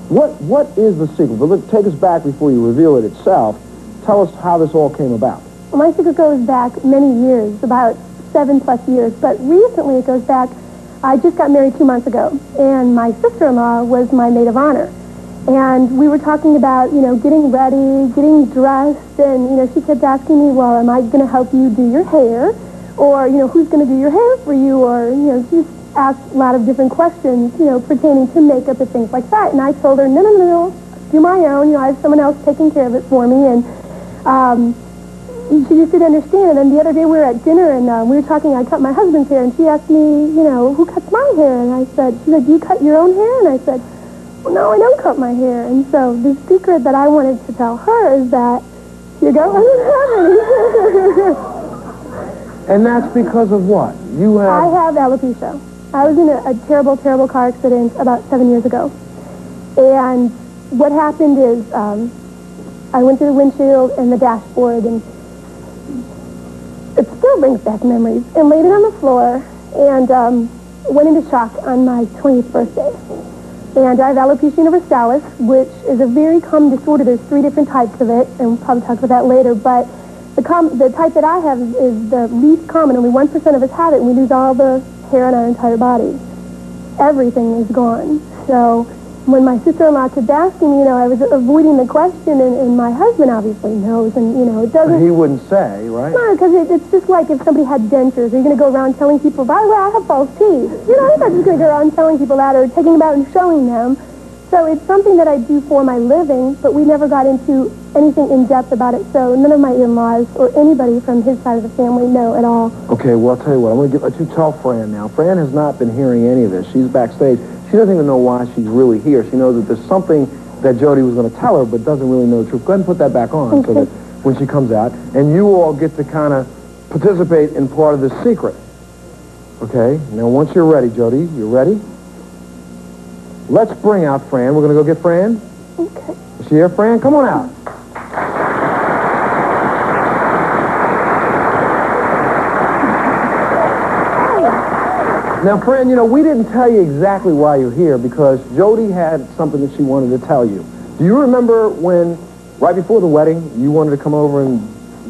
What is the secret? But look, take us back before you reveal it itself. Tell us how this all came about. Well, my secret goes back many years, about 7+ years. But recently it goes back, I just got married 2 months ago, and my sister-in-law was my maid of honor. And we were talking about, getting ready, getting dressed, and, she kept asking me, well, am I going to help you do your hair? Or, who's going to do your hair for you? Or, she just asked a lot of different questions, pertaining to makeup and things like that. And I told her, no, do my own. I have someone else taking care of it for me. And she just didn't understand. And then the other day we were at dinner, and we were talking, I cut my husband's hair, and she asked me, who cuts my hair? And I said, she said, do you cut your own hair? And I said, well, no, I don't cut my hair. And so the secret that I wanted to tell her is that, I don't have any. And that's because of what? I have alopecia. I was in a terrible, terrible car accident about 7 years ago. And what happened is I went through the windshield and the dashboard, and it still brings back memories, and laid it on the floor and went into shock on my 20th birthday. And I have alopecia universalis, which is a very common disorder. There's 3 different types of it, and we'll probably talk about that later. But the type that I have is the least common. Only 1% of us have it, and we lose all the hair on our entire body. Everything is gone. So when my sister-in-law kept asking me, I was avoiding the question, and my husband obviously knows, and, it doesn't... But he wouldn't say, right? No, because it's just like if somebody had dentures. Are you going to go around telling people, by the way, I have false teeth? I'm not just going to go around telling people that or taking them out and showing them. So it's something that I do for my living, but we never got into anything in-depth about it, so none of my in-laws or anybody from his side of the family know at all. Okay, well, I'll tell you what. I'm going to let you tell Fran now. Fran has not been hearing any of this. She's backstage. She doesn't even know why she's really here. She knows that there's something that Jodi was going to tell her, but doesn't really know the truth. Go ahead and put that back on so that when she comes out, and you all get to kind of participate in part of this secret. Okay? Now, once you're ready, Jodi, you ready? Let's bring out Fran. We're going to go get Fran. Okay. Is she here, Fran? Come on out. Now, Fran, we didn't tell you exactly why you're here because Jodi had something that she wanted to tell you. Do you remember when, right before the wedding, you wanted to come over and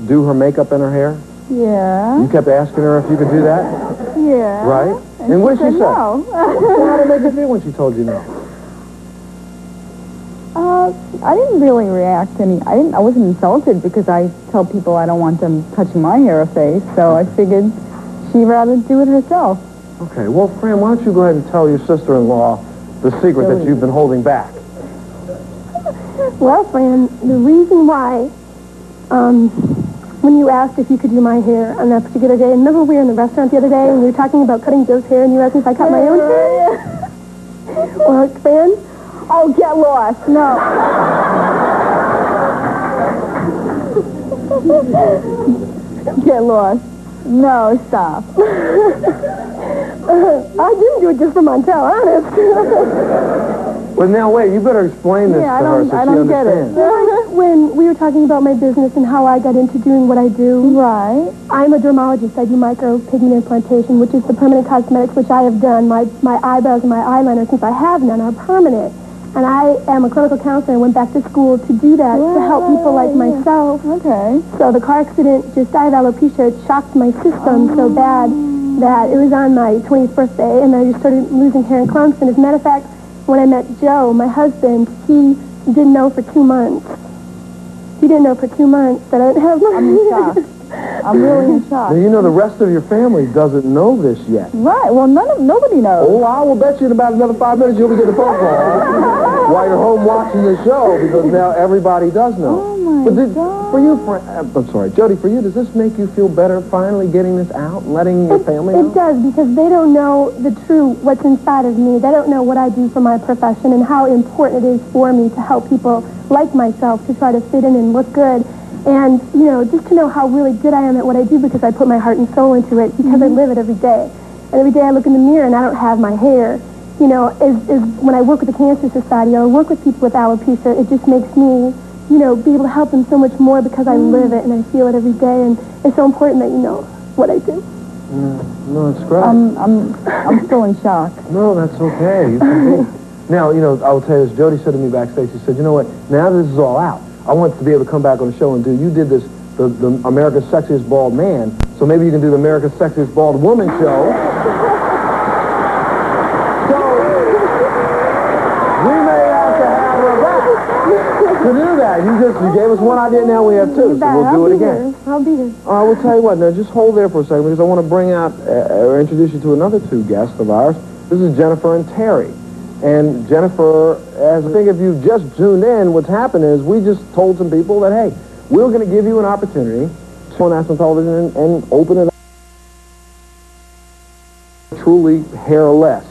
do her makeup and her hair? Yeah. You kept asking her if you could do that? Yeah. Right? And what did she say? No. How did it make you feel when she told you no? I didn't really react I wasn't insulted because I tell people I don't want them touching my hair or face, so I figured she'd rather do it herself. Okay, well, Fran, why don't you go ahead and tell your sister-in-law the secret that you've been holding back? Well, Fran, the reason why, when you asked if you could do my hair on that particular day, remember we were in the restaurant the other day and we were talking about cutting Joe's hair and you asked me if I cut my own hair? Well, Fran? Oh, get lost. No. Get lost. No, stop. I didn't do it just for Montel, honest. But now, wait, you better explain this to her so she understands. When we were talking about my business and how I got into doing what I do. Right. I'm a dermatologist. I do micro-pigment implantation, which is the permanent cosmetics, which I have done. My eyebrows and my eyeliner, since I have none, are permanent. And I am a clinical counselor and went back to school to do that, to help people like myself. Okay. So the car accident, I have alopecia, it shocked my system so bad that it was on my 20th birthday, and I just started losing hair and clumps. And as a matter of fact, when I met Joe, my husband, he didn't know for 2 months. He didn't know for 2 months that I didn't have my I'm in shock. I'm really in shock. Now, the rest of your family doesn't know this yet. Right. Well, nobody knows. Oh, I will bet you in about another 5 minutes you'll be getting a phone call while you're home watching the show because now everybody does know. Oh, my God. For you, I'm sorry, Jodi, for you, does this make you feel better finally getting this out and letting your family know? It does, because they don't know the true what's inside of me. They don't know what I do for my profession and how important it is for me to help people like myself to try to fit in and look good. And, just to know how really good I am at what I do because I put my heart and soul into it because I live it every day. And every day I look in the mirror and I don't have my hair. When I work with the Cancer Society or work with people with alopecia, it just makes me, be able to help them so much more because I live it and I feel it every day. And it's so important that you know what I do. No, it's great. I'm still in shock. No, that's okay. You can be. Now, you know, I will tell you this. Jodi said to me backstage, she said, you know what, now that this is all out, I want to be able to come back on the show and do, you did this, the America's Sexiest Bald Man, so maybe you can do the America's Sexiest Bald Woman show. So, we may have to have her back to do that. You gave us one idea, now we have two, so we'll do it again. I'll be here. I will tell you what, now just hold there for a second because I want to bring out, or introduce you to another two guests of ours. This is Jennifer and Terry. And Jennifer, as I think if you just tuned in, what's happened is we just told some people that, hey, we're going to give you an opportunity to go on national television and open it up truly hairless,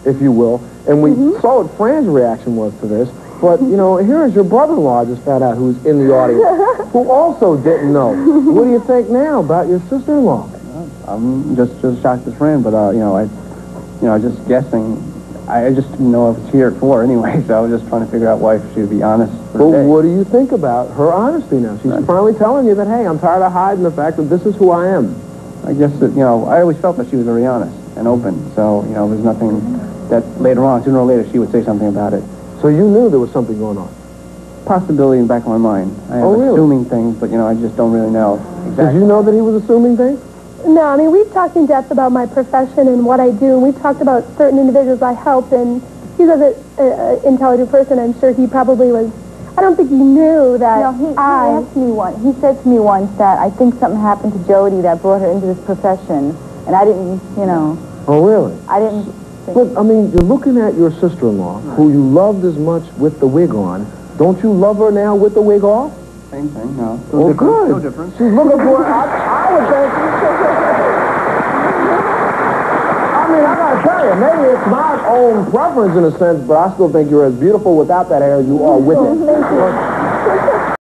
if you will. And we saw what Fran's reaction was to this. But, you know, here is your brother-in-law just found out who's in the audience, who also didn't know. What do you think now about your sister-in-law? I'm just shocked as Fran, but, you know, just guessing. I just didn't know I was here at 4 anyway, so I was just trying to figure out why she would be honest for Well, a day. what do you think about her honesty now? She's finally telling you that, hey, I'm tired of hiding the fact that this is who I am. I guess that, you know, I always felt that she was very honest and open, so, you know, there's nothing that later on, sooner or later, she would say something about it. So you knew there was something going on? Possibility in the back of my mind. I have assuming things, but, you know, I just don't really know exactly. Did you know that he was assuming things? No, I mean, we've talked in depth about my profession and what I do, and we've talked about certain individuals I help, and he's an intelligent person. I'm sure he probably was. I don't think he knew that he asked me once. He said to me once that I think something happened to Jodi that brought her into this profession, and I didn't, you know. Oh, really? I didn't think. But, I mean, you're looking at your sister-in-law, who you loved as much with the wig on. Don't you love her now with the wig off? Same thing, no. Well, good. No difference. She's looking for, I would think. I mean, I gotta tell you, maybe it's my own preference in a sense, but I still think you're as beautiful without that hair as you are with it. Thank you.